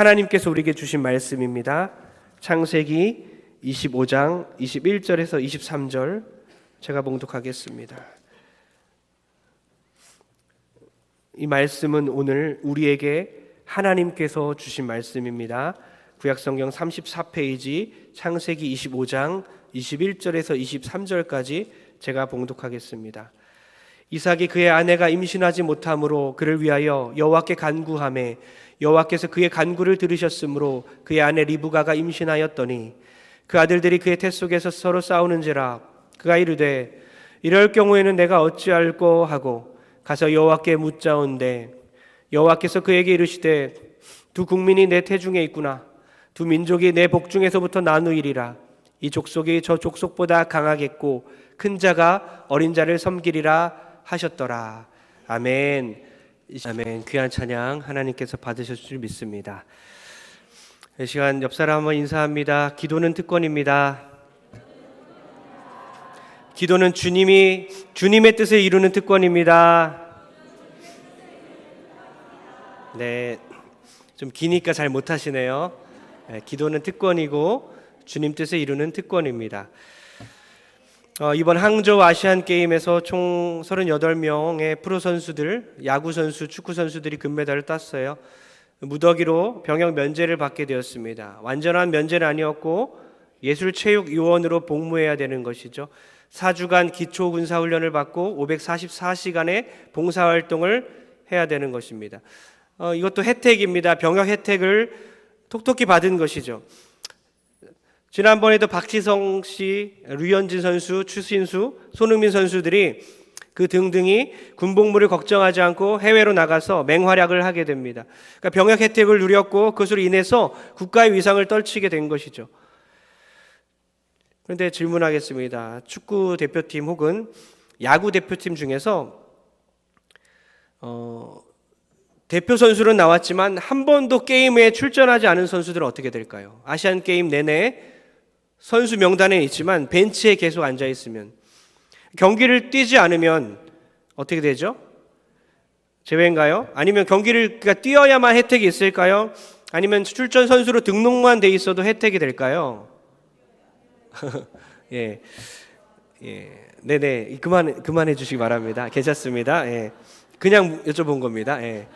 하나님께서 우리에게 주신 말씀입니다. 창세기 25장 21절에서 23절 제가 봉독하겠습니다. 이 말씀은 오늘 우리에게 하나님께서 주신 말씀입니다. 구약성경 34페이지 창세기 25장 21절에서 23절까지 제가 봉독하겠습니다. 이삭이 그의 아내가 임신하지 못함으로 그를 위하여 여호와께 간구하매 여호와께서 그의 간구를 들으셨으므로 그의 아내 리브가가 임신하였더니 그 아들들이 그의 태 속에서 서로 싸우는지라 그가 이르되 이럴 경우에는 내가 어찌할꼬 하고 가서 여호와께 묻자온대 여호와께서 그에게 이르시되 두 국민이 내 태중에 있구나 두 민족이 내 복중에서부터 나누이리라 이 족속이 저 족속보다 강하겠고 큰 자가 어린 자를 섬기리라 하셨더라. 아멘. 아멘. 귀한 찬양 하나님께서 받으셨을 줄 믿습니다. 이 시간 옆 사람 한번 인사합니다. 기도는 특권입니다. 기도는 주님의 뜻을 이루는 특권입니다. 네, 좀 기니까 잘 못하시네요. 네, 기도는 특권이고 주님 뜻을 이루는 특권입니다. 이번 항저우 아시안 게임에서 총 38명의 프로 선수들, 야구 선수, 축구 선수들이 금메달을 땄어요. 무더기로 병역 면제를 받게 되었습니다. 완전한 면제는 아니었고 예술체육요원으로 복무해야 되는 것이죠. 4주간 기초군사훈련을 받고 544시간의 봉사활동을 해야 되는 것입니다. 이것도 혜택입니다. 병역 혜택을 톡톡히 받은 것이죠. 지난번에도 박지성 씨, 류현진 선수, 추신수, 손흥민 선수들이 그 등등이 군복무를 걱정하지 않고 해외로 나가서 맹활약을 하게 됩니다. 그러니까 병역 혜택을 누렸고 그것으로 인해서 국가의 위상을 떨치게 된 것이죠. 그런데 질문하겠습니다. 축구 대표팀 혹은 야구 대표팀 중에서 대표 선수는 나왔지만 한 번도 게임에 출전하지 않은 선수들은 어떻게 될까요? 아시안 게임 내내 선수 명단에 있지만 벤치에 계속 앉아 있으면 경기를 뛰지 않으면 어떻게 되죠? 제외인가요? 아니면 경기를 뛰어야만 혜택이 있을까요? 아니면 출전 선수로 등록만 돼 있어도 혜택이 될까요? 예, 네네 그만해 주시기 바랍니다. 괜찮습니다. 예, 그냥 여쭤본 겁니다. 예.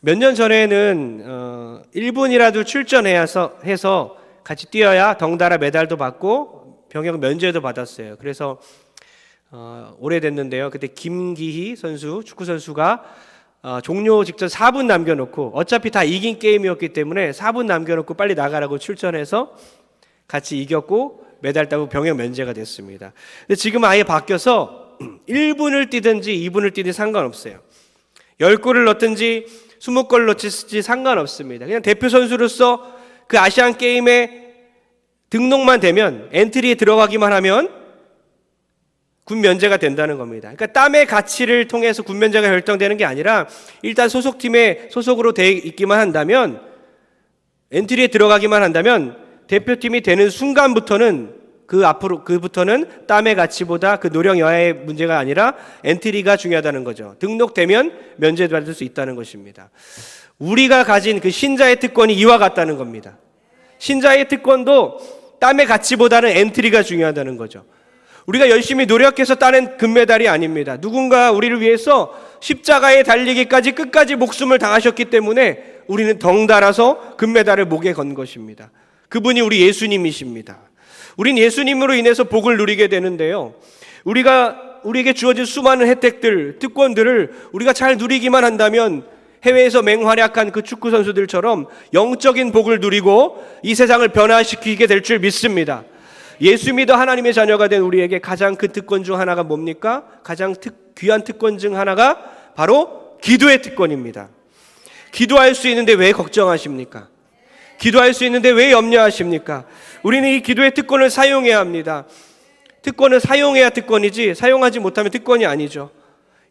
몇 년 전에는 1분이라도 출전해서 같이 뛰어야 덩달아 메달도 받고 병역 면제도 받았어요. 그래서 오래됐는데요. 그때 김기희 선수, 축구 선수가 종료 직전 4분 남겨놓고 어차피 다 이긴 게임이었기 때문에 4분 남겨놓고 빨리 나가라고 출전해서 같이 이겼고 메달 따고 병역 면제가 됐습니다. 근데 지금 아예 바뀌어서 1분을 뛰든지 2분을 뛰든지 상관없어요. 10골을 넣든지 20골을 넣든지 상관없습니다. 그냥 대표 선수로서 그 아시안 게임에 등록만 되면 엔트리에 들어가기만 하면 군 면제가 된다는 겁니다. 그러니까 땀의 가치를 통해서 군 면제가 결정되는 게 아니라 일단 소속팀에 소속으로 돼 있기만 한다면 엔트리에 들어가기만 한다면 대표팀이 되는 순간부터는 그부터는 땀의 가치보다 그 노력 여하의 문제가 아니라 엔트리가 중요하다는 거죠. 등록되면 면제받을 수 있다는 것입니다. 우리가 가진 그 신자의 특권이 이와 같다는 겁니다. 신자의 특권도 땀의 가치보다는 엔트리가 중요하다는 거죠. 우리가 열심히 노력해서 따낸 금메달이 아닙니다. 누군가 우리를 위해서 십자가에 달리기까지 끝까지 목숨을 다하셨기 때문에 우리는 덩달아서 금메달을 목에 건 것입니다. 그분이 우리 예수님이십니다. 우린 예수님으로 인해서 복을 누리게 되는데요. 우리에게 주어진 수많은 혜택들, 특권들을 우리가 잘 누리기만 한다면 해외에서 맹활약한 그 축구 선수들처럼 영적인 복을 누리고 이 세상을 변화시키게 될 줄 믿습니다. 예수 믿어 하나님의 자녀가 된 우리에게 가장 큰 특권 중 하나가 뭡니까? 가장 귀한 특권 중 하나가 바로 기도의 특권입니다. 기도할 수 있는데 왜 걱정하십니까? 기도할 수 있는데 왜 염려하십니까? 우리는 이 기도의 특권을 사용해야 합니다. 특권을 사용해야 특권이지 사용하지 못하면 특권이 아니죠.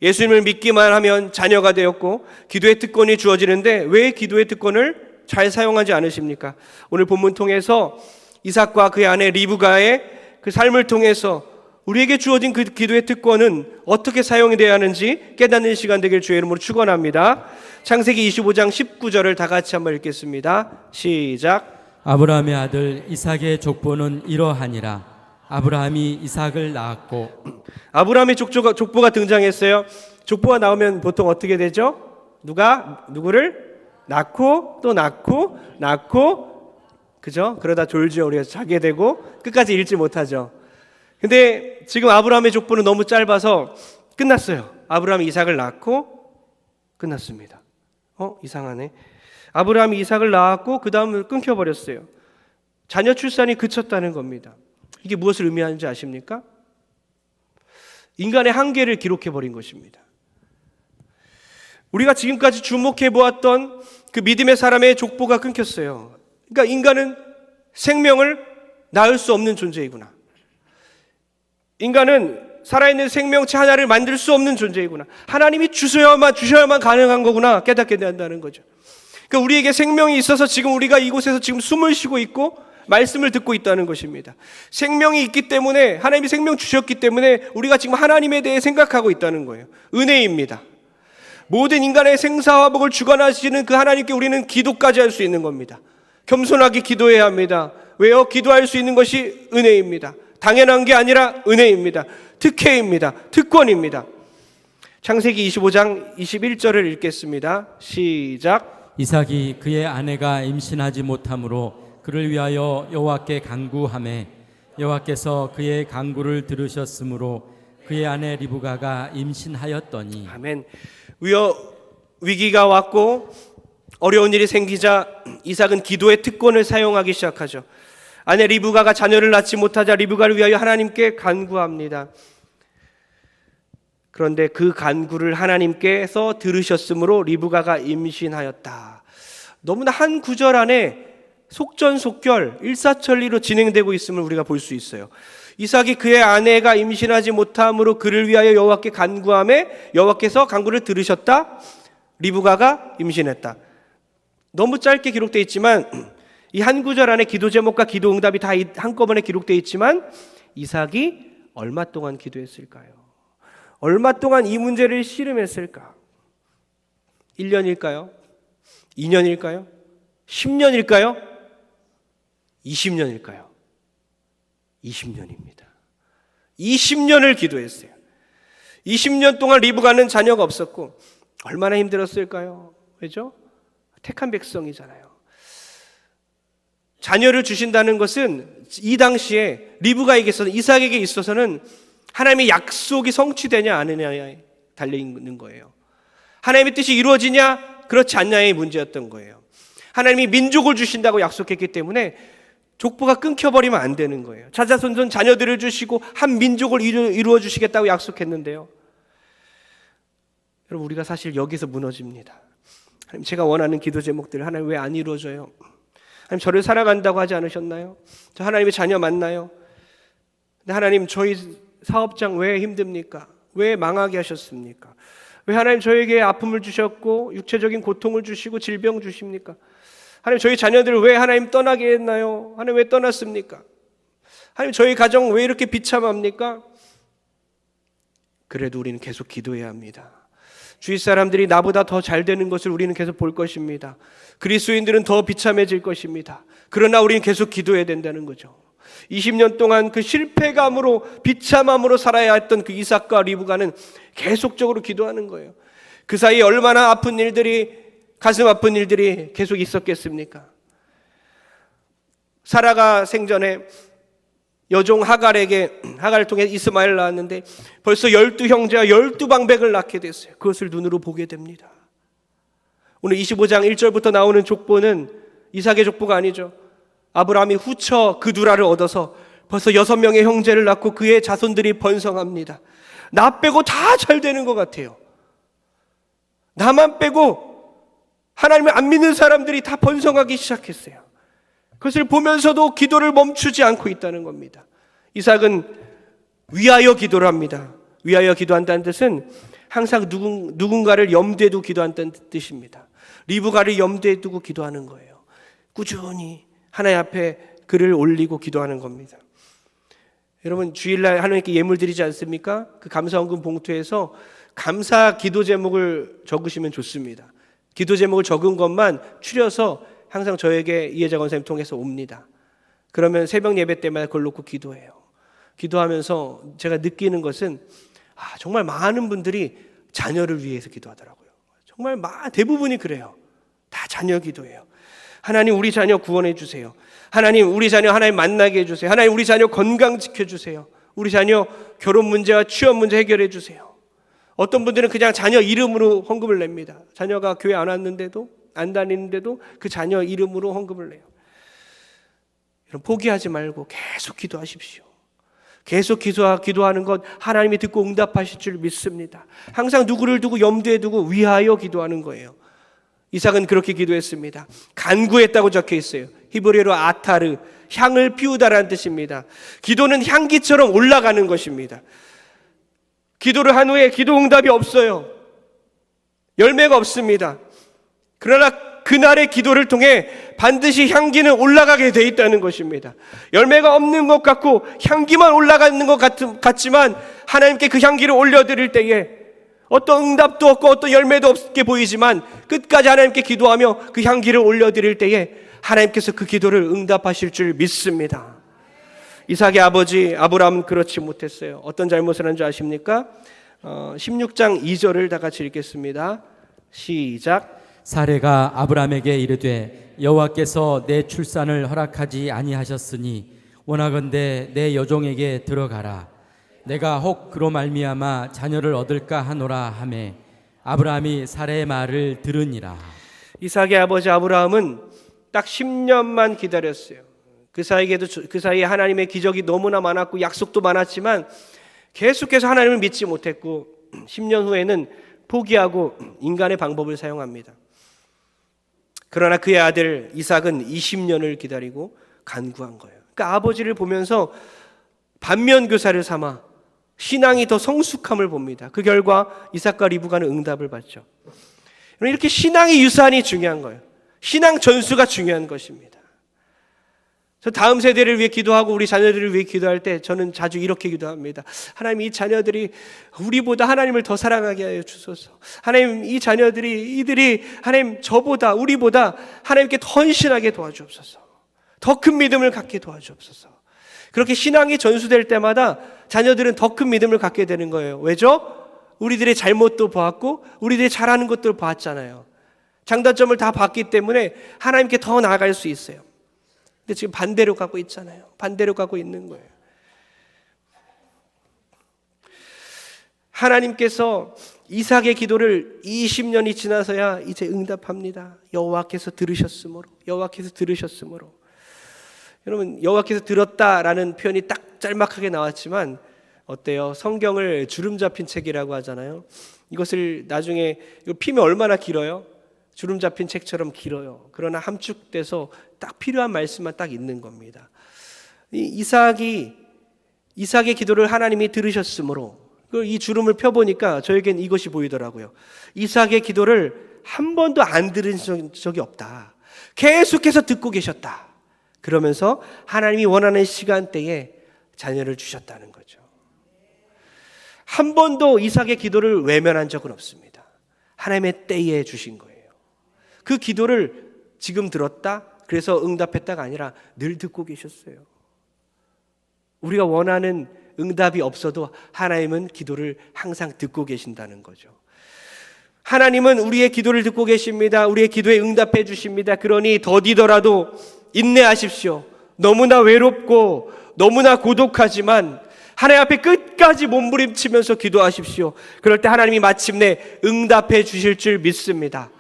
예수님을 믿기만 하면 자녀가 되었고 기도의 특권이 주어지는데 왜 기도의 특권을 잘 사용하지 않으십니까? 오늘 본문 통해서 이삭과 그의 아내 리브가의 그 삶을 통해서 우리에게 주어진 그 기도의 특권은 어떻게 사용이 되어야 하는지 깨닫는 시간 되길 주의 이름으로 축원합니다. 창세기 25장 19절을 다 같이 한번 읽겠습니다. 시작. 아브라함의 아들 이삭의 족보는 이러하니라. 아브라함이 이삭을 낳았고. 아브라함의 족보가 등장했어요. 족보가 나오면 보통 어떻게 되죠? 누구를 낳고 또 낳고 그죠? 그러다 졸지어 우리가 자게 되고 끝까지 읽지 못하죠. 근데 지금 아브라함의 족보는 너무 짧아서 끝났어요. 아브라함이 이삭을 낳고 끝났습니다. 이상하네. 아브라함이 이삭을 낳았고 그 다음을 끊겨버렸어요. 자녀 출산이 그쳤다는 겁니다. 이게 무엇을 의미하는지 아십니까? 인간의 한계를 기록해버린 것입니다. 우리가 지금까지 주목해보았던 그 믿음의 사람의 족보가 끊겼어요. 그러니까 인간은 생명을 낳을 수 없는 존재이구나. 인간은 살아있는 생명체 하나를 만들 수 없는 존재이구나. 하나님이 주셔야만 가능한 거구나 깨닫게 된다는 거죠. 그러니까 우리에게 생명이 있어서 지금 우리가 이곳에서 지금 숨을 쉬고 있고 말씀을 듣고 있다는 것입니다. 생명이 있기 때문에, 하나님이 생명 주셨기 때문에 우리가 지금 하나님에 대해 생각하고 있다는 거예요. 은혜입니다. 모든 인간의 생사화복을 주관하시는 그 하나님께 우리는 기도까지 할 수 있는 겁니다. 겸손하게 기도해야 합니다. 왜요? 기도할 수 있는 것이 은혜입니다. 당연한 게 아니라 은혜입니다. 특혜입니다. 특권입니다. 창세기 25장 21절을 읽겠습니다. 시작. 이삭이 그의 아내가 임신하지 못하므로 그를 위하여 여호와께 간구하매 여호와께서 그의 간구를 들으셨으므로 그의 아내 리브가가 임신하였더니. 아멘. 위기가 왔고 어려운 일이 생기자 이삭은 기도의 특권을 사용하기 시작하죠. 아내 리브가가 자녀를 낳지 못하자 리브가를 위하여 하나님께 간구합니다. 그런데 그 간구를 하나님께서 들으셨으므로 리브가가 임신하였다. 너무나 한 구절 안에 속전속결 일사천리로 진행되고 있음을 우리가 볼 수 있어요. 이삭이 그의 아내가 임신하지 못함으로 그를 위하여 여호와께 간구하매 여호와께서 간구를 들으셨다. 리브가가 임신했다. 너무 짧게 기록되어 있지만 이 한 구절 안에 기도 제목과 기도 응답이 다 한꺼번에 기록되어 있지만 이삭이 얼마 동안 기도했을까요? 얼마 동안 이 문제를 씨름했을까? 1년일까요? 2년일까요? 10년일까요? 20년일까요? 20년입니다. 20년을 기도했어요. 20년 동안 리브가는 자녀가 없었고 얼마나 힘들었을까요? 왜죠? 택한 백성이잖아요. 자녀를 주신다는 것은 이 당시에 리브가에게 있어서 이삭에게 있어서는 하나님의 약속이 성취되냐 안 하느냐에 달려있는 거예요. 하나님의 뜻이 이루어지냐 그렇지 않냐의 문제였던 거예요. 하나님이 민족을 주신다고 약속했기 때문에 족보가 끊겨버리면 안 되는 거예요. 자자손손 자녀들을 주시고 한 민족을 이루어 주시겠다고 약속했는데요. 여러분 우리가 사실 여기서 무너집니다. 하나님 제가 원하는 기도 제목들 하나님 왜 안 이루어져요? 하나님 저를 사랑한다고 하지 않으셨나요? 저 하나님의 자녀 맞나요? 근데 하나님 저희 사업장 왜 힘듭니까? 왜 망하게 하셨습니까? 왜 하나님 저에게 아픔을 주셨고 육체적인 고통을 주시고 질병 주십니까? 하나님 저희 자녀들을 왜 하나님 떠나게 했나요? 하나님 왜 떠났습니까? 하나님 저희 가정 왜 이렇게 비참합니까? 그래도 우리는 계속 기도해야 합니다. 주위 사람들이 나보다 더 잘 되는 것을 우리는 계속 볼 것입니다. 그리스도인들은 더 비참해질 것입니다. 그러나 우리는 계속 기도해야 된다는 거죠. 20년 동안 그 실패감으로 비참함으로 살아야 했던 그 이삭과 리브가는 계속적으로 기도하는 거예요. 그 사이에 얼마나 아픈 일들이 가슴 아픈 일들이 계속 있었겠습니까? 사라가 생전에 여종 하갈을 통해 이스마엘을 낳았는데 벌써 12형제와 12방백을 낳게 됐어요. 그것을 눈으로 보게 됩니다. 오늘 25장 1절부터 나오는 족보는 이삭의 족보가 아니죠. 아브라함이 후처 그두라를 얻어서 벌써 6명의 형제를 낳고 그의 자손들이 번성합니다. 나 빼고 다 잘 되는 것 같아요. 나만 빼고 하나님을 안 믿는 사람들이 다 번성하기 시작했어요. 그것을 보면서도 기도를 멈추지 않고 있다는 겁니다. 이삭은 위하여 기도를 합니다. 위하여 기도한다는 뜻은 항상 누군가를 염두에 두고 기도한다는 뜻입니다. 리브가를 염두에 두고 기도하는 거예요. 꾸준히 하나님 앞에 그를 올리고 기도하는 겁니다. 여러분 주일날 하나님께 예물 드리지 않습니까? 그 감사헌금 봉투에서 감사 기도 제목을 적으시면 좋습니다. 기도 제목을 적은 것만 추려서 항상 저에게 이혜자 권사님 통해서 옵니다. 그러면 새벽 예배 때마다 그걸 놓고 기도해요. 기도하면서 제가 느끼는 것은 정말 많은 분들이 자녀를 위해서 기도하더라고요. 정말 대부분이 그래요. 다 자녀 기도해요. 하나님 우리 자녀 구원해 주세요. 하나님 우리 자녀 하나님 만나게 해주세요. 하나님 우리 자녀 건강 지켜주세요. 우리 자녀 결혼 문제와 취업 문제 해결해 주세요. 어떤 분들은 그냥 자녀 이름으로 헌금을 냅니다. 자녀가 교회 안 왔는데도 안 다니는데도 그 자녀 이름으로 헌금을 내요. 여러분 포기하지 말고 계속 기도하십시오. 계속 기도하는 것 하나님이 듣고 응답하실 줄 믿습니다. 항상 누구를 두고 염두에 두고 위하여 기도하는 거예요. 이삭은 그렇게 기도했습니다. 간구했다고 적혀 있어요. 히브리어로 아타르, 향을 피우다라는 뜻입니다. 기도는 향기처럼 올라가는 것입니다. 기도를 한 후에 기도 응답이 없어요. 열매가 없습니다. 그러나 그날의 기도를 통해 반드시 향기는 올라가게 돼 있다는 것입니다. 열매가 없는 것 같고 향기만 올라가는 것 같지만 하나님께 그 향기를 올려드릴 때에 어떤 응답도 없고 어떤 열매도 없게 보이지만 끝까지 하나님께 기도하며 그 향기를 올려드릴 때에 하나님께서 그 기도를 응답하실 줄 믿습니다. 이삭의 아버지 아브라함은 그렇지 못했어요. 어떤 잘못을 한 줄 아십니까? 16장 2절을 다 같이 읽겠습니다. 시작. 사레가 아브라함에게 이르되 여호와께서 내 출산을 허락하지 아니하셨으니 원하건대 내 여종에게 들어가라. 내가 혹 그로 말미암아 자녀를 얻을까 하노라 하매 아브라함이 사레의 말을 들으니라. 이삭의 아버지 아브라함은 딱 10년만 기다렸어요. 그 사이에 하나님의 기적이 너무나 많았고 약속도 많았지만 계속해서 하나님을 믿지 못했고 10년 후에는 포기하고 인간의 방법을 사용합니다. 그러나 그의 아들 이삭은 20년을 기다리고 간구한 거예요. 그러니까 아버지를 보면서 반면교사를 삼아 신앙이 더 성숙함을 봅니다. 그 결과 이삭과 리브가는 응답을 받죠. 이렇게 신앙의 유산이 중요한 거예요. 신앙 전수가 중요한 것입니다. 저 다음 세대를 위해 기도하고 우리 자녀들을 위해 기도할 때 저는 자주 이렇게 기도합니다. 하나님 이 자녀들이 우리보다 하나님을 더 사랑하게 하여 주소서. 하나님 이 자녀들이 이들이 하나님 저보다 우리보다 하나님께 더 헌신하게 도와주옵소서. 더 큰 믿음을 갖게 도와주옵소서. 그렇게 신앙이 전수될 때마다 자녀들은 더 큰 믿음을 갖게 되는 거예요. 왜죠? 우리들의 잘못도 보았고 우리들이 잘하는 것들을 보았잖아요. 장단점을 다 봤기 때문에 하나님께 더 나아갈 수 있어요. 근데 지금 반대로 가고 있잖아요. 반대로 가고 있는 거예요. 하나님께서 이삭의 기도를 20년이 지나서야 이제 응답합니다. 여호와께서 들으셨으므로. 여러분 여호와께서 들었다라는 표현이 딱 짤막하게 나왔지만 어때요? 성경을 주름 잡힌 책이라고 하잖아요. 이것을 나중에 이거 피면 얼마나 길어요? 주름 잡힌 책처럼 길어요. 그러나 함축돼서 딱 필요한 말씀만 딱 있는 겁니다. 이삭의 기도를 하나님이 들으셨으므로 이 주름을 펴보니까 저에겐 이것이 보이더라고요. 이삭의 기도를 한 번도 안 들은 적이 없다. 계속해서 듣고 계셨다. 그러면서 하나님이 원하는 시간대에 자녀를 주셨다는 거죠. 한 번도 이삭의 기도를 외면한 적은 없습니다. 하나님의 때에 주신 거예요. 그 기도를 지금 들었다, 그래서 응답했다가 아니라 늘 듣고 계셨어요. 우리가 원하는 응답이 없어도 하나님은 기도를 항상 듣고 계신다는 거죠. 하나님은 우리의 기도를 듣고 계십니다. 우리의 기도에 응답해 주십니다. 그러니 더디더라도 인내하십시오. 너무나 외롭고 너무나 고독하지만 하나님 앞에 끝까지 몸부림치면서 기도하십시오. 그럴 때 하나님이 마침내 응답해 주실 줄 믿습니다.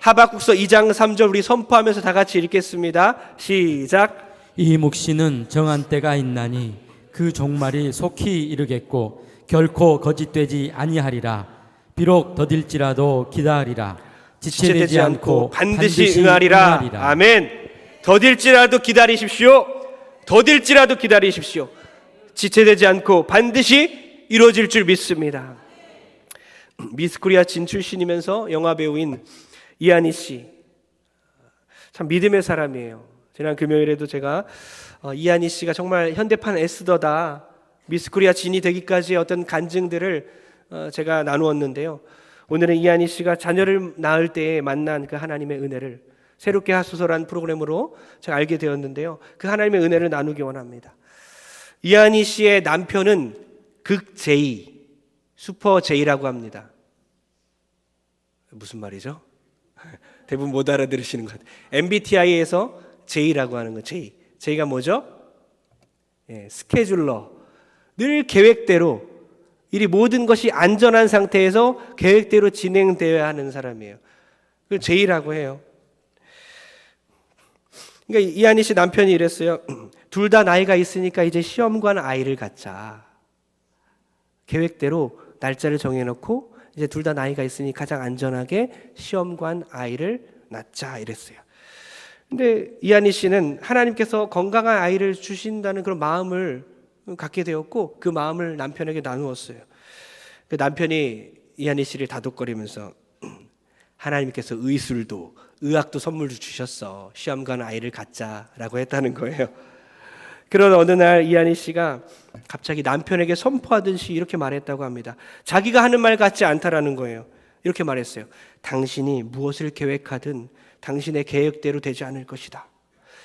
하박국서 2장 3절 우리 선포하면서 다 같이 읽겠습니다. 시작. 이 묵시는 정한 때가 있나니 그 종말이 속히 이르겠고 결코 거짓되지 아니하리라. 비록 더딜지라도 기다리라. 지체되지 않고 반드시 응하리라. 아멘. 더딜지라도 기다리십시오. 더딜지라도 기다리십시오. 지체되지 않고 반드시 이루어질 줄 믿습니다. 미스코리아 진 출신이면서 영화 배우인 이한희 씨, 참 믿음의 사람이에요. 지난 금요일에도 제가 이한희 씨가 정말 현대판 에스더다, 미스 코리아 진이 되기까지의 어떤 간증들을 제가 나누었는데요. 오늘은 이한희 씨가 자녀를 낳을 때에 만난 그 하나님의 은혜를 새롭게 하소서라는 프로그램으로 제가 알게 되었는데요. 그 하나님의 은혜를 나누기 원합니다. 이한희 씨의 남편은 극 J, 슈퍼 J라고 합니다. 무슨 말이죠? 대부분 못 알아들으시는 것 같아요. MBTI에서 J라고 하는 거, J. J가 뭐죠? 스케줄러. 늘 계획대로 일이 모든 것이 안전한 상태에서 계획대로 진행되어야 하는 사람이에요. 그걸 J라고 해요. 그러니까 이한희 씨 남편이 이랬어요. 둘 다 나이가 있으니까 이제 시험관 아이를 갖자. 계획대로 날짜를 정해놓고 이제 둘 다 나이가 있으니 가장 안전하게 시험관 아이를 낳자 이랬어요. 근데 이한희 씨는 하나님께서 건강한 아이를 주신다는 그런 마음을 갖게 되었고 그 마음을 남편에게 나누었어요. 그 남편이 이한희 씨를 다독거리면서 하나님께서 의술도 의학도 선물로 주셨어. 시험관 아이를 갖자라고 했다는 거예요. 그런 어느 날 이한희 씨가 갑자기 남편에게 선포하듯이 이렇게 말했다고 합니다. 자기가 하는 말 같지 않다라는 거예요. 이렇게 말했어요. 당신이 무엇을 계획하든 당신의 계획대로 되지 않을 것이다.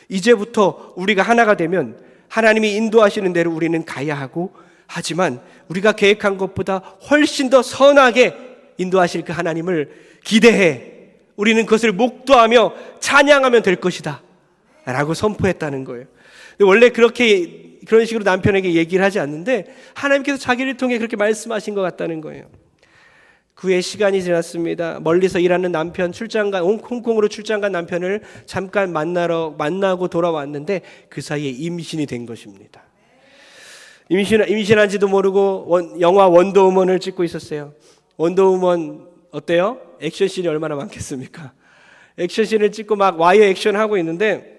이제부터 우리가 하나가 되면 하나님이 인도하시는 대로 우리는 가야 하고, 하지만 우리가 계획한 것보다 훨씬 더 선하게 인도하실 그 하나님을 기대해 우리는 그것을 목도하며 찬양하면 될 것이다 라고 선포했다는 거예요. 원래 그런 식으로 남편에게 얘기를 하지 않는데 하나님께서 자기를 통해 그렇게 말씀하신 것 같다는 거예요. 그 후에 시간이 지났습니다. 멀리서 일하는 남편, 홍콩으로 출장 간 남편을 잠깐 만나고 돌아왔는데 그 사이에 임신이 된 것입니다. 임신한지도 모르고 영화 원더우먼을 찍고 있었어요. 원더우먼 어때요? 액션씬이 얼마나 많겠습니까? 액션씬을 찍고 막 와이어 액션하고 있는데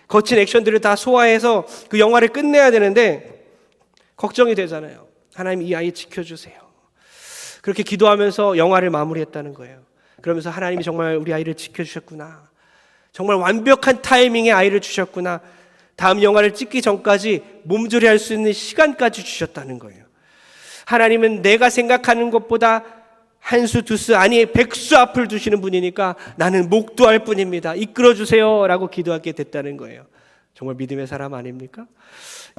거친 액션들을 다 소화해서 그 영화를 끝내야 되는데 걱정이 되잖아요. 하나님 이 아이 지켜주세요. 그렇게 기도하면서 영화를 마무리했다는 거예요. 그러면서 하나님이 정말 우리 아이를 지켜주셨구나. 정말 완벽한 타이밍에 아이를 주셨구나. 다음 영화를 찍기 전까지 몸조리할 수 있는 시간까지 주셨다는 거예요. 하나님은 내가 생각하는 것보다 한 수, 두 수, 아니 100수 앞을 두시는 분이니까 나는 목도할 뿐입니다. 이끌어주세요 라고 기도하게 됐다는 거예요. 정말 믿음의 사람 아닙니까?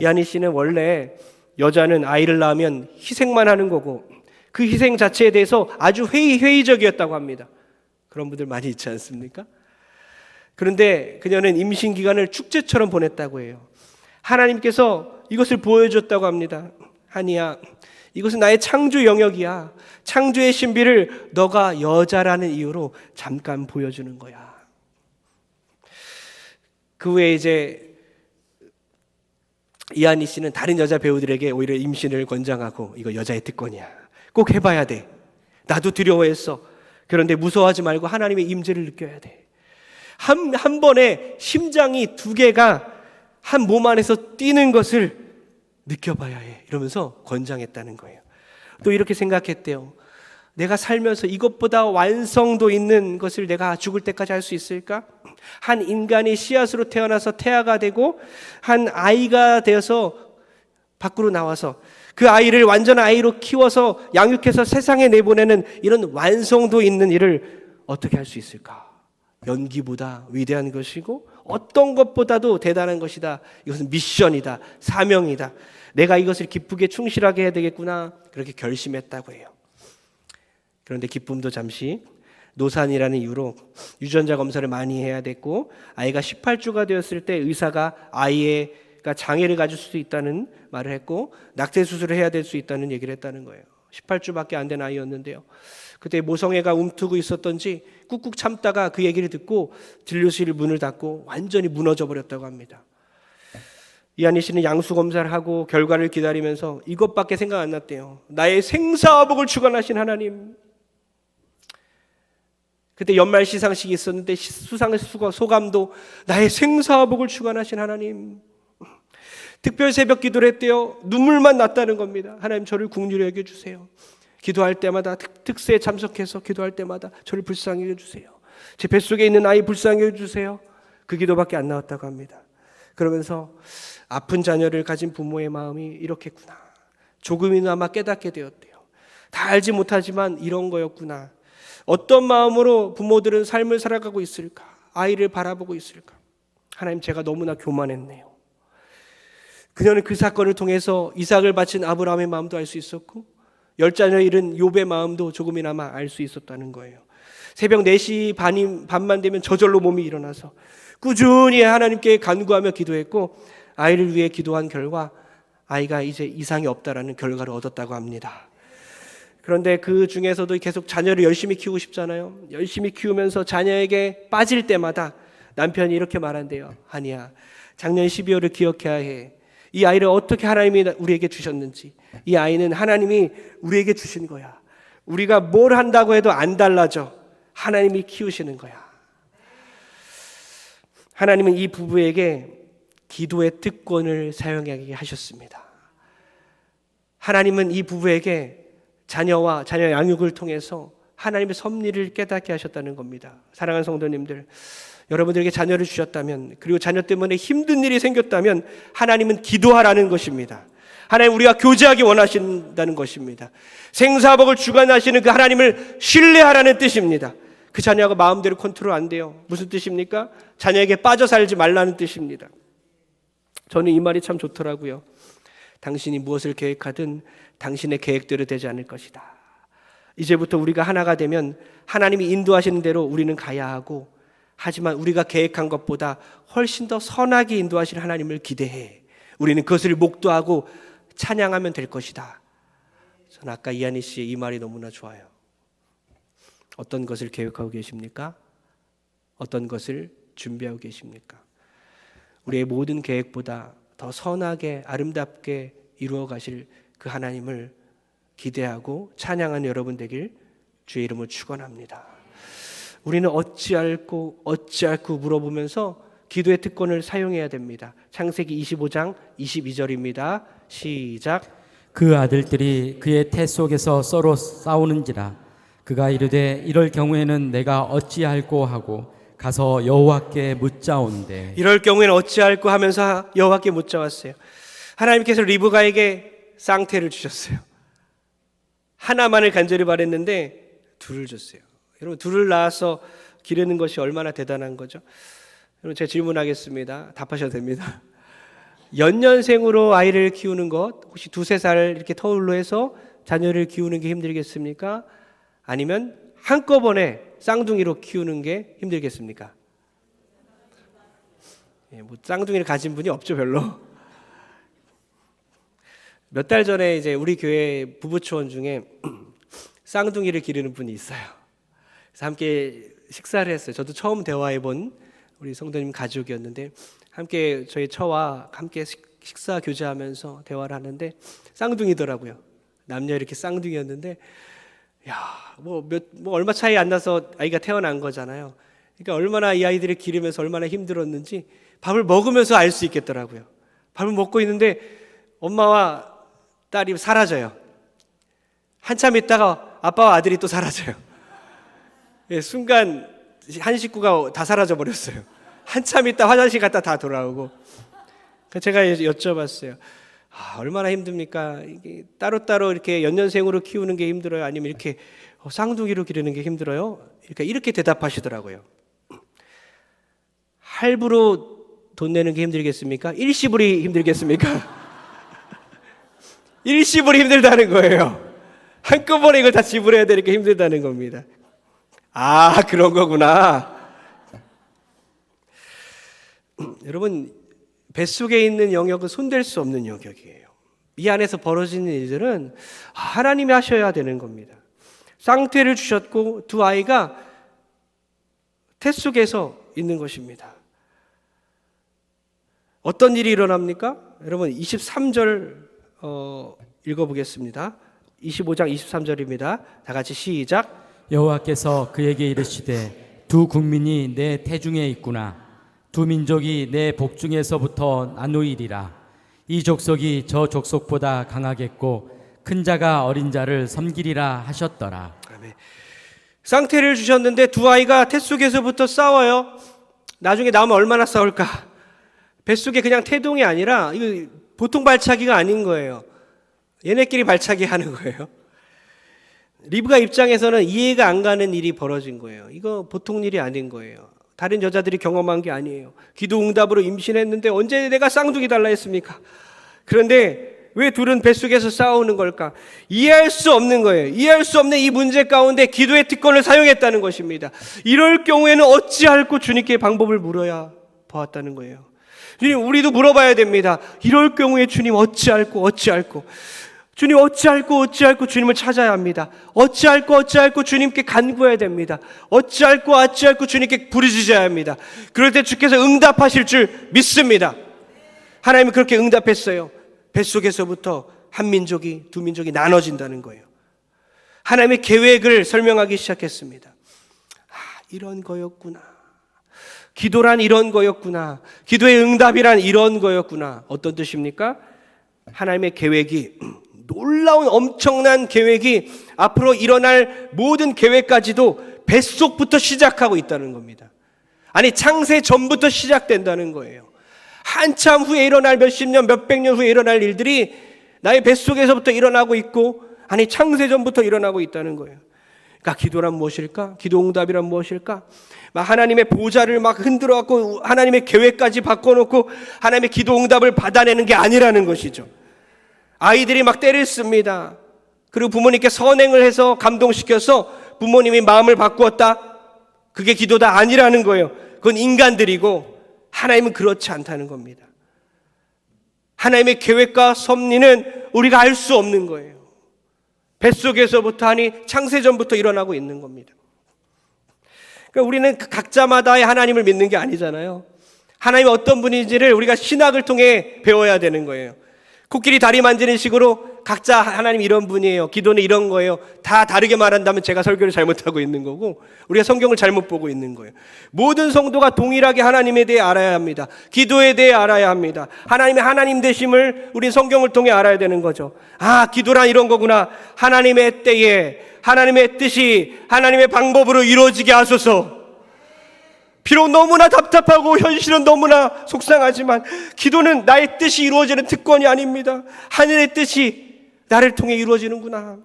이한희 씨는 원래 여자는 아이를 낳으면 희생만 하는 거고 그 희생 자체에 대해서 아주 회의적이었다고 합니다. 그런 분들 많이 있지 않습니까? 그런데 그녀는 임신 기간을 축제처럼 보냈다고 해요. 하나님께서 이것을 보여줬다고 합니다. 한이야, 이것은 나의 창조 영역이야. 창조의 신비를 너가 여자라는 이유로 잠깐 보여주는 거야. 그 후에 이제 이한희 씨는 다른 여자 배우들에게 오히려 임신을 권장하고 이거 여자의 특권이야. 꼭 해봐야 돼. 나도 두려워했어. 그런데 무서워하지 말고 하나님의 임재를 느껴야 돼. 한 번에 심장이 두 개가 한 몸 안에서 뛰는 것을 느껴봐야 해. 이러면서 권장했다는 거예요. 또 이렇게 생각했대요. 내가 살면서 이것보다 완성도 있는 것을 내가 죽을 때까지 할 수 있을까? 한 인간이 씨앗으로 태어나서 태아가 되고 한 아이가 되어서 밖으로 나와서 그 아이를 완전한 아이로 키워서 양육해서 세상에 내보내는 이런 완성도 있는 일을 어떻게 할 수 있을까? 연기보다 위대한 것이고 어떤 것보다도 대단한 것이다. 이것은 미션이다. 사명이다. 내가 이것을 기쁘게 충실하게 해야 되겠구나. 그렇게 결심했다고 해요. 그런데 기쁨도 잠시 노산이라는 이유로 유전자 검사를 많이 해야 됐고 아이가 18주가 되었을 때 의사가 아이가 장애를 가질 수도 있다는 말을 했고 낙태 수술을 해야 될 수 있다는 얘기를 했다는 거예요. 18주밖에 안 된 아이였는데요. 그때 모성애가 움트고 있었던지 꾹꾹 참다가 그 얘기를 듣고 진료실 문을 닫고 완전히 무너져 버렸다고 합니다. 이한희 씨는 양수 검사를 하고 결과를 기다리면서 이것밖에 생각 안 났대요. 나의 생사화복을 주관하신 하나님. 그때 연말 시상식이 있었는데 수상의 소감도 나의 생사화복을 주관하신 하나님. 특별 새벽 기도를 했대요. 눈물만 났다는 겁니다. 하나님 저를 긍휼히 여겨주세요. 기도할 때마다 특세에 참석해서 기도할 때마다 저를 불쌍히 여겨주세요. 제 뱃속에 있는 아이 불쌍히 여겨주세요. 그 기도밖에 안 나왔다고 합니다. 그러면서 아픈 자녀를 가진 부모의 마음이 이렇겠구나. 조금이나마 깨닫게 되었대요. 다 알지 못하지만 이런 거였구나. 어떤 마음으로 부모들은 삶을 살아가고 있을까? 아이를 바라보고 있을까? 하나님, 제가 너무나 교만했네요. 그녀는 그 사건을 통해서 이삭을 바친 아브라함의 마음도 알 수 있었고 10자녀 잃은 욥의 마음도 조금이나마 알 수 있었다는 거예요. 새벽 4시 반만 되면 저절로 몸이 일어나서 꾸준히 하나님께 간구하며 기도했고 아이를 위해 기도한 결과 아이가 이제 이상이 없다라는 결과를 얻었다고 합니다. 그런데 그 중에서도 계속 자녀를 열심히 키우고 싶잖아요. 열심히 키우면서 자녀에게 빠질 때마다 남편이 이렇게 말한대요. 아니야, 작년 12월을 기억해야 해. 이 아이를 어떻게 하나님이 우리에게 주셨는지, 이 아이는 하나님이 우리에게 주신 거야. 우리가 뭘 한다고 해도 안 달라져. 하나님이 키우시는 거야. 하나님은 이 부부에게 기도의 특권을 사용하게 하셨습니다. 하나님은 이 부부에게 자녀와 자녀 양육을 통해서 하나님의 섭리를 깨닫게 하셨다는 겁니다. 사랑하는 성도님들, 여러분들에게 자녀를 주셨다면, 그리고 자녀 때문에 힘든 일이 생겼다면 하나님은 기도하라는 것입니다. 하나님, 우리가 교제하기 원하신다는 것입니다. 생사복을 주관하시는 그 하나님을 신뢰하라는 뜻입니다. 그 자녀가 마음대로 컨트롤 안 돼요. 무슨 뜻입니까? 자녀에게 빠져 살지 말라는 뜻입니다. 저는 이 말이 참 좋더라고요. 당신이 무엇을 계획하든 당신의 계획대로 되지 않을 것이다. 이제부터 우리가 하나가 되면 하나님이 인도하시는 대로 우리는 가야 하고, 하지만 우리가 계획한 것보다 훨씬 더 선하게 인도하시는 하나님을 기대해. 우리는 그것을 목도하고 찬양하면 될 것이다. 저는 아까 이한희 씨의 이 말이 너무나 좋아요. 어떤 것을 계획하고 계십니까? 어떤 것을 준비하고 계십니까? 우리의 모든 계획보다 더 선하게 아름답게 이루어 가실 그 하나님을 기대하고 찬양하는 여러분 되길 주의 이름으로 축원합니다. 우리는 어찌할꼬 물어보면서 기도의 특권을 사용해야 됩니다. 창세기 25장 22절입니다. 시작. 그 아들들이 그의 태 속에서 서로 싸우는지라 그가 이르되 이럴 경우에는 내가 어찌할꼬 하고 가서 여호와께 묻자온대. 이럴 경우에는 어찌할꼬 하면서 여호와께 묻자왔어요. 하나님께서 리브가에게 쌍태를 주셨어요. 하나만을 간절히 바랬는데 둘을 줬어요. 여러분, 둘을 낳아서 기르는 것이 얼마나 대단한 거죠? 여러분, 제가 질문하겠습니다. 답하셔도 됩니다. 연년생으로 아이를 키우는 것, 혹시 2-3살 이렇게 터울로 해서 자녀를 키우는 게 힘들겠습니까? 아니면 한꺼번에 쌍둥이로 키우는 게 힘들겠습니까? 뭐 쌍둥이를 가진 분이 없죠, 별로. 몇 달 전에 이제 우리 교회 부부초원 중에 쌍둥이를 기르는 분이 있어요. 그래서 함께 식사를 했어요. 저도 처음 대화해본 우리 성도님 가족이었는데 함께 저희 처와 함께 식사 교제하면서 대화를 하는데 쌍둥이더라고요. 남녀 이렇게 쌍둥이였는데, 뭐 얼마 차이 안 나서 아이가 태어난 거잖아요. 그러니까 얼마나 이 아이들을 기르면서 얼마나 힘들었는지 밥을 먹으면서 알 수 있겠더라고요. 밥을 먹고 있는데 엄마와 딸이 사라져요. 한참 있다가 아빠와 아들이 또 사라져요. 순간 한 식구가 다 사라져 버렸어요. 한참 있다 화장실 갔다 다 돌아오고. 제가 여쭤봤어요. 얼마나 힘듭니까? 이게 따로따로 이렇게 연년생으로 키우는 게 힘들어요? 아니면 이렇게 쌍둥이로 기르는 게 힘들어요? 이렇게 대답하시더라고요. 할부로 돈 내는 게 힘들겠습니까? 일시불이 힘들겠습니까? 일시불이 힘들다는 거예요. 한꺼번에 이걸 다 지불해야 되니까 힘들다는 겁니다. 그런 거구나. 여러분, 뱃속에 있는 영역은 손댈 수 없는 영역이에요. 이 안에서 벌어지는 일들은 하나님이 하셔야 되는 겁니다. 쌍태를 주셨고 두 아이가 태 속에서 있는 것입니다. 어떤 일이 일어납니까? 여러분, 23절 읽어보겠습니다. 25장 23절입니다. 다 같이 시작. 여호와께서 그에게 이르시되 두 국민이 내 태중에 있구나. 두 민족이 내 복중에서부터 나누이리라. 이 족속이 저 족속보다 강하겠고 큰 자가 어린 자를 섬기리라 하셨더라. 아멘. 쌍태를 주셨는데 두 아이가 태 속에서부터 싸워요. 나중에 나오면 얼마나 싸울까? 뱃속에 그냥 태동이 아니라 이거 보통 발차기가 아닌 거예요. 얘네끼리 발차기 하는 거예요. 리브가 입장에서는 이해가 안 가는 일이 벌어진 거예요. 이거 보통 일이 아닌 거예요. 다른 여자들이 경험한 게 아니에요. 기도 응답으로 임신했는데 언제 내가 쌍둥이 달라 했습니까? 그런데 왜 둘은 뱃속에서 싸우는 걸까? 이해할 수 없는 거예요. 이해할 수 없는 이 문제 가운데 기도의 특권을 사용했다는 것입니다. 이럴 경우에는 어찌할꼬 주님께 방법을 물어야 보았다는 거예요. 주님, 우리도 물어봐야 됩니다. 이럴 경우에 주님 어찌할꼬 주님 어찌할꼬 주님을 찾아야 합니다. 어찌할꼬 주님께 간구해야 됩니다. 어찌할꼬 주님께 부르짖어야 합니다. 그럴 때 주께서 응답하실 줄 믿습니다. 하나님은 그렇게 응답했어요. 뱃속에서부터 한 민족이 두 민족이 나눠진다는 거예요. 하나님의 계획을 설명하기 시작했습니다. 이런 거였구나. 기도란 이런 거였구나. 기도의 응답이란 이런 거였구나. 어떤 뜻입니까? 하나님의 계획이, 놀라운 엄청난 계획이 앞으로 일어날 모든 계획까지도 뱃속부터 시작하고 있다는 겁니다. 아니, 창세 전부터 시작된다는 거예요. 한참 후에 일어날 몇십 년, 몇백 년 후에 일어날 일들이 나의 뱃속에서부터 일어나고 있고, 아니 창세 전부터 일어나고 있다는 거예요. 그러니까 기도란 무엇일까? 기도 응답이란 무엇일까? 막 하나님의 보좌를 막 흔들어 갖고 하나님의 계획까지 바꿔놓고 하나님의 기도 응답을 받아내는 게 아니라는 것이죠. 아이들이 막 때를 씁니다. 그리고 부모님께 선행을 해서 감동시켜서 부모님이 마음을 바꾸었다. 그게 기도다 아니라는 거예요. 그건 인간들이고 하나님은 그렇지 않다는 겁니다. 하나님의 계획과 섭리는 우리가 알 수 없는 거예요. 뱃속에서부터 하니 창세전부터 일어나고 있는 겁니다. 그러니까 우리는 각자마다의 하나님을 믿는 게 아니잖아요. 하나님이 어떤 분인지를 우리가 신학을 통해 배워야 되는 거예요. 코끼리 다리 만지는 식으로 각자 하나님 이런 분이에요. 기도는 이런 거예요. 다 다르게 말한다면 제가 설교를 잘못하고 있는 거고 우리가 성경을 잘못 보고 있는 거예요. 모든 성도가 동일하게 하나님에 대해 알아야 합니다. 기도에 대해 알아야 합니다. 하나님의 하나님 되심을 우리 성경을 통해 알아야 되는 거죠. 기도란 이런 거구나. 하나님의 때에 하나님의 뜻이 하나님의 방법으로 이루어지게 하소서. 비록 너무나 답답하고 현실은 너무나 속상하지만 기도는 나의 뜻이 이루어지는 특권이 아닙니다. 하늘의 뜻이 나를 통해 이루어지는구나.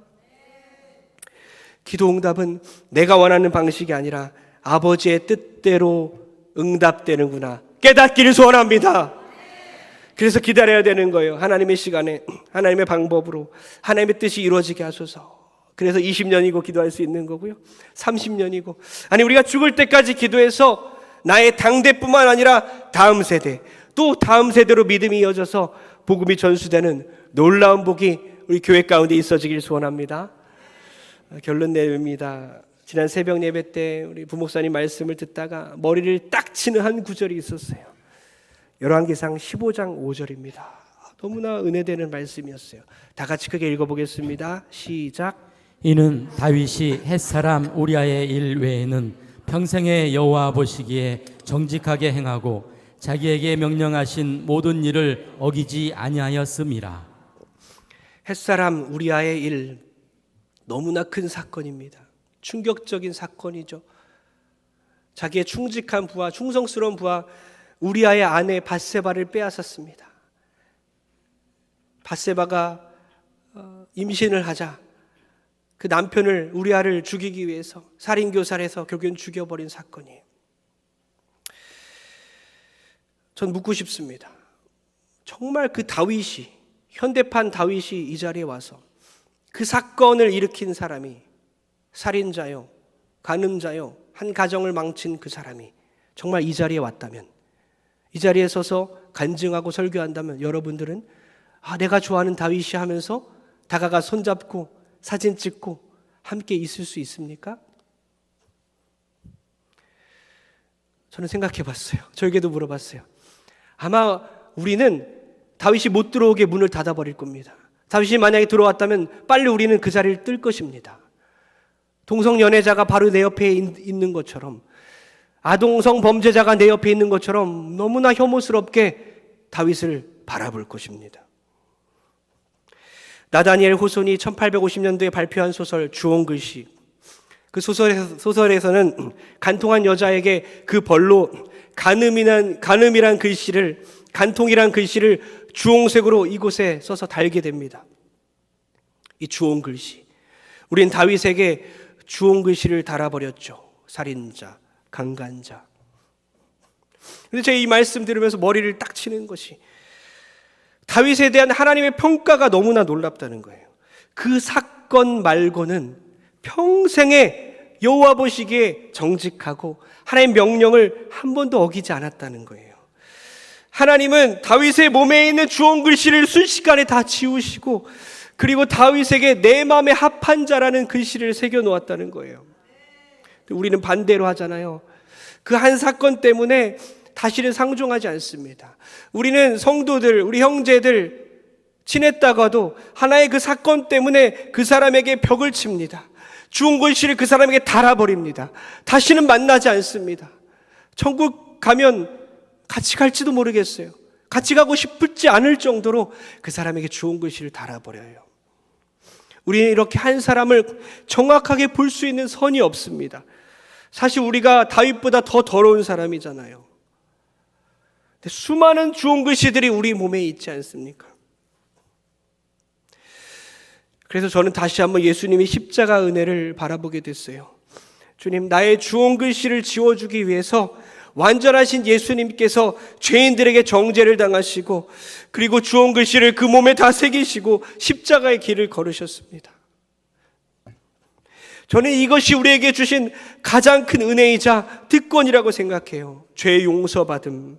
기도 응답은 내가 원하는 방식이 아니라 아버지의 뜻대로 응답되는구나. 깨닫기를 소원합니다. 그래서 기다려야 되는 거예요. 하나님의 시간에 하나님의 방법으로 하나님의 뜻이 이루어지게 하소서. 그래서 20년이고 기도할 수 있는 거고요. 30년이고. 아니, 우리가 죽을 때까지 기도해서 나의 당대뿐만 아니라 다음 세대, 또 다음 세대로 믿음이 이어져서 복음이 전수되는 놀라운 복이 우리 교회 가운데 있어지길 소원합니다. 결론 내립니다. 지난 새벽 예배 때 우리 부목사님 말씀을 듣다가 머리를 딱 치는 한 구절이 있었어요. 열왕기상 15장 5절입니다. 너무나 은혜되는 말씀이었어요. 다 같이 크게 읽어보겠습니다. 시작. 이는 다윗이 햇사람 우리아의 일 외에는 평생에 여호와 보시기에 정직하게 행하고 자기에게 명령하신 모든 일을 어기지 아니하였음이라. 햇사람 우리아의 일, 너무나 큰 사건입니다. 충격적인 사건이죠. 자기의 충직한 부하, 충성스러운 부하 우리아의 아내 밧세바를 빼앗았습니다. 밧세바가 임신을 하자 그 남편을 우리아를 죽이기 위해서 살인교살해서 결국엔 죽여버린 사건이에요. 전 묻고 싶습니다. 정말 그 다윗이, 현대판 다윗이 이 자리에 와서 그 사건을 일으킨 사람이, 살인자요, 간음자요, 한 가정을 망친 그 사람이 정말 이 자리에 왔다면, 이 자리에 서서 간증하고 설교한다면 여러분들은 내가 좋아하는 다윗이 하면서 다가가 손잡고 사진 찍고 함께 있을 수 있습니까? 저는 생각해 봤어요. 저에게도 물어봤어요. 아마 우리는 다윗이 못 들어오게 문을 닫아버릴 겁니다. 다윗이 만약에 들어왔다면 빨리 우리는 그 자리를 뜰 것입니다. 동성연애자가 바로 내 옆에 있는 것처럼, 아동성 범죄자가 내 옆에 있는 것처럼 너무나 혐오스럽게 다윗을 바라볼 것입니다. 나다니엘 호손이 1850년도에 발표한 소설 주홍글씨, 그 소설에서는 간통한 여자에게 그 벌로 간음이란 글씨를 간통이란 글씨를 주홍색으로 이곳에 써서 달게 됩니다. 이 주홍 글씨. 우린 다윗에게 주홍 글씨를 달아버렸죠. 살인자, 강간자. 근데 제가 이 말씀 들으면서 머리를 딱 치는 것이 다윗에 대한 하나님의 평가가 너무나 놀랍다는 거예요. 그 사건 말고는 평생에 여호와 보시기에 정직하고 하나님의 명령을 한 번도 어기지 않았다는 거예요. 하나님은 다윗의 몸에 있는 주홍 글씨를 순식간에 다 지우시고 그리고 다윗에게 내 마음에 합한 자라는 글씨를 새겨 놓았다는 거예요. 우리는 반대로 하잖아요. 그 한 사건 때문에 다시는 상종하지 않습니다. 우리는 성도들, 우리 형제들 친했다가도 하나의 그 사건 때문에 그 사람에게 벽을 칩니다. 주홍 글씨를 그 사람에게 달아버립니다. 다시는 만나지 않습니다. 천국 가면 같이 갈지도 모르겠어요. 같이 가고 싶지 않을 정도로 그 사람에게 주홍 글씨를 달아버려요. 우리는 이렇게 한 사람을 정확하게 볼 수 있는 선이 없습니다. 사실 우리가 다윗보다 더 더러운 사람이잖아요. 근데 수많은 주홍 글씨들이 우리 몸에 있지 않습니까? 그래서 저는 다시 한번 예수님의 십자가 은혜를 바라보게 됐어요. 주님, 나의 주홍 글씨를 지워주기 위해서 완전하신 예수님께서 죄인들에게 정죄를 당하시고 그리고 주홍 글씨를 그 몸에 다 새기시고 십자가의 길을 걸으셨습니다. 저는 이것이 우리에게 주신 가장 큰 은혜이자 특권이라고 생각해요. 죄 용서받음,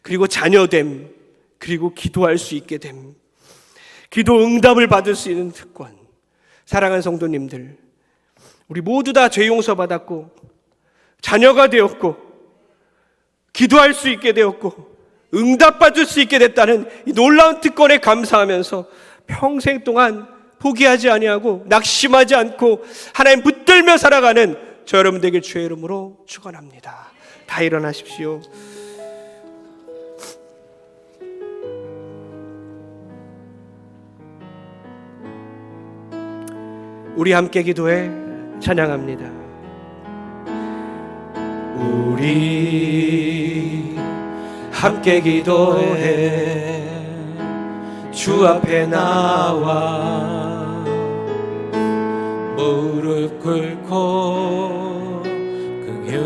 그리고 자녀됨, 그리고 기도할 수 있게 됨, 기도 응답을 받을 수 있는 특권. 사랑하는 성도님들, 우리 모두 다 죄 용서받았고 자녀가 되었고 기도할 수 있게 되었고 응답받을 수 있게 됐다는 이 놀라운 특권에 감사하면서 평생 동안 포기하지 아니하고 낙심하지 않고 하나님 붙들며 살아가는 저 여러분들에게 주의 이름으로 축원합니다. 다 일어나십시오. 우리 함께 기도해 찬양합니다. 우리 함께 기도해 주 앞에 나와 무릎 꿇고 긍휼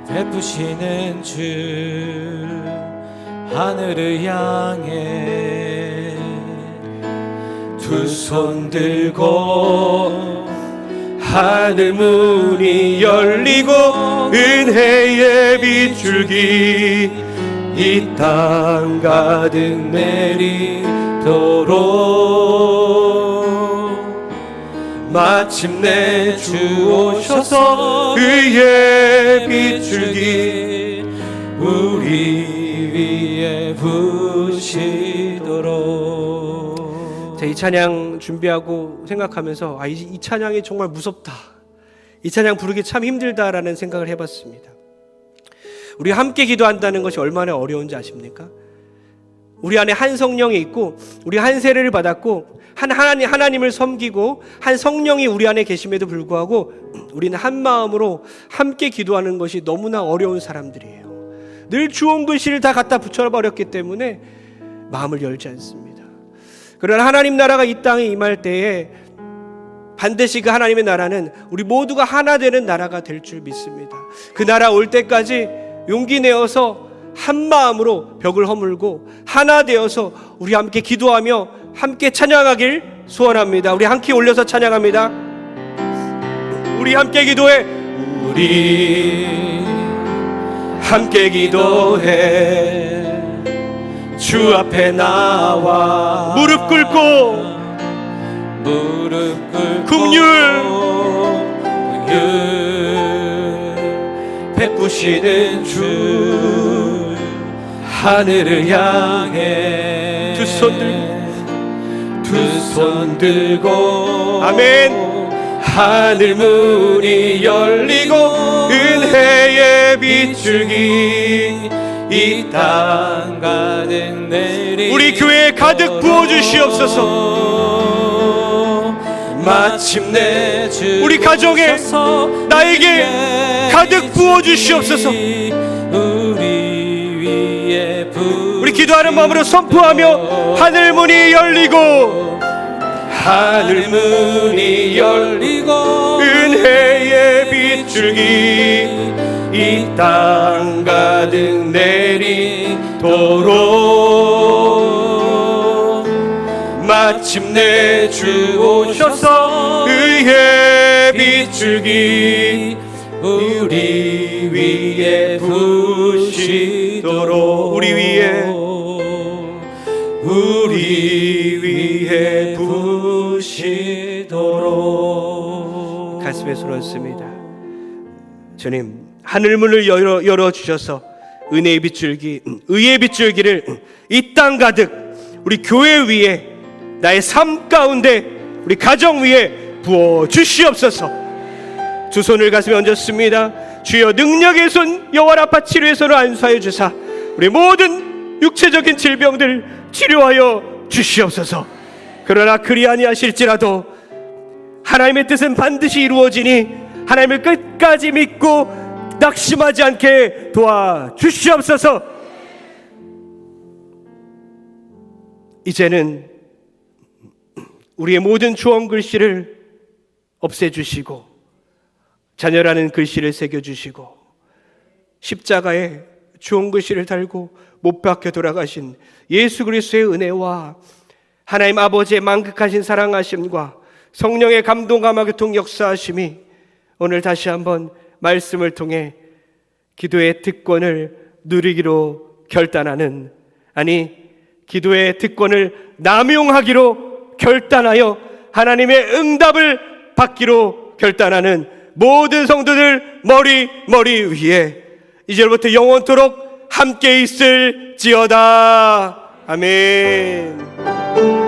베푸시는 주 하늘을 향해 두 손 들고 하늘 문이 열리고 은혜의 빗줄기 이 땅 가득 내리도록 마침내 주 오셔서 의의 빗줄기 우리 위에 부시도록. 이 찬양 준비하고 생각하면서 이 찬양이 정말 무섭다, 이 찬양 부르기 참 힘들다라는 생각을 해봤습니다. 우리 함께 기도한다는 것이 얼마나 어려운지 아십니까? 우리 안에 한 성령이 있고 우리 한 세례를 받았고 하나님을 섬기고 한 성령이 우리 안에 계심에도 불구하고 우리는 한 마음으로 함께 기도하는 것이 너무나 어려운 사람들이에요. 늘 주홍 글씨를 다 갖다 붙여버렸기 때문에 마음을 열지 않습니다. 그러나 하나님 나라가 이 땅에 임할 때에 반드시 그 하나님의 나라는 우리 모두가 하나 되는 나라가 될 줄 믿습니다. 그 나라 올 때까지 용기 내어서 한 마음으로 벽을 허물고 하나 되어서 우리 함께 기도하며 함께 찬양하길 소원합니다. 우리 함께 올려서 찬양합니다. 우리 함께 기도해. 우리 함께 기도해 주 앞에 나와 무릎 꿇고 긍휼 베푸시는 주 하늘을 향해 두 손 들고 아멘 하늘 문이 열리고 은혜의 빗줄기 이 땅 가득 내리 우리 교회에 가득 부어주시옵소서. 마침내 우리 가정에 나에게 가득 부어주시옵소서. 우리 기도하는 마음으로 선포하며 하늘문이 열리고 하늘문이 열리고 은혜의 빗줄기 이 땅 가득 내리도록 마침내 주 오셔서 의의 빗줄기 우리 위에 부으시도록 우리 위에 부으시도록 가슴에 손 얹습니다. 주님, 하늘문을 열어주셔서 은혜의 빗줄기, 의의 빗줄기를 이 땅 가득 우리 교회 위에, 나의 삶 가운데, 우리 가정 위에 부어주시옵소서. 두 손을 가슴에 얹었습니다. 주여, 능력의 손 여호와 라파 치료의 손을 안수하여 주사 우리 모든 육체적인 질병들 치료하여 주시옵소서. 그러나 그리 아니하실지라도 하나님의 뜻은 반드시 이루어지니 하나님을 끝까지 믿고 낙심하지 않게 도와주시옵소서. 이제는 우리의 모든 주원 글씨를 없애주시고 자녀라는 글씨를 새겨주시고 십자가에 주원 글씨를 달고 못 박혀 돌아가신 예수 그리스도의 은혜와 하나님 아버지의 만극하신 사랑하심과 성령의 감동감화 교통 역사하심이 오늘 다시 한번 말씀을 통해 기도의 특권을 누리기로 결단하는, 아니 기도의 특권을 남용하기로 결단하여 하나님의 응답을 받기로 결단하는 모든 성도들 머리 위에 이제부터 영원토록 함께 있을지어다. 아멘.